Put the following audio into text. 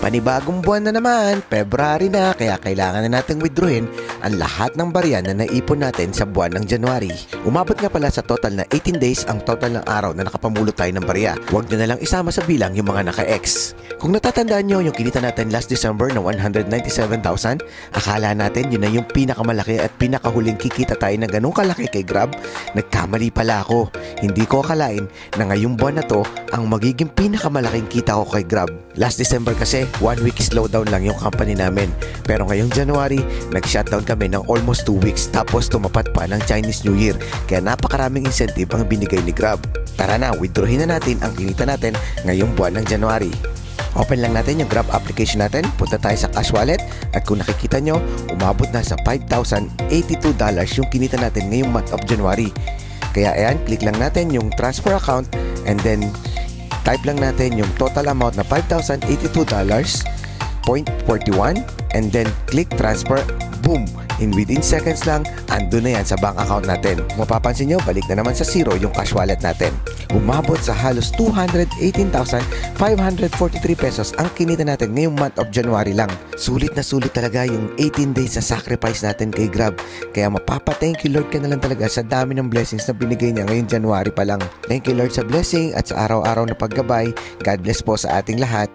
Panibagong buwan na naman, February na, kaya kailangan na nating withdrawin ang lahat ng barya na naipon natin sa buwan ng January. Umabot nga pala sa total na 18 days ang total ng araw na nakapamulot tayo ng barya. Huwag nyo na lang isama sa bilang yung mga naka-X. Kung natatandaan nyo yung kinita natin last December na 197,000, akala natin yun na yung pinakamalaki at pinakahuling kikita tayo na ganun kalaki kay Grab. Nagkamali pala ako. Hindi ko akalain na ngayong buwan na to ang magiging pinakamalaking kita ko kay Grab. Last December kasi 1 week slowdown lang yung company namin. Pero ngayong January, nag-shutdown kami ng almost 2 weeks tapos tumapat pa ng Chinese New Year. Kaya napakaraming incentive ang binigay ni Grab. Tara na, withdrawin na natin ang kinita natin ngayong buwan ng January. Open lang natin yung Grab application natin, punta tayo sa cash wallet at kung nakikita nyo, umabot na sa $5,082 yung kinita natin ngayong month of January. Kaya ayan, click lang natin yung transfer account and then type lang natin yung total amount na $5,082.41 and then click transfer. Boom! In within seconds lang, andun na yan sa bank account natin. Mapapansin nyo, balik na naman sa zero yung cash wallet natin. Umabot sa halos 218,543 pesos ang kinita natin ngayong month of January lang. Sulit na sulit talaga yung 18 days na sacrifice natin kay Grab. Kaya mapapa-thank you Lord ka na lang talaga sa dami ng blessings na binigay niya ngayong January pa lang. Thank you Lord sa blessing at sa araw-araw na paggabay. God bless po sa ating lahat.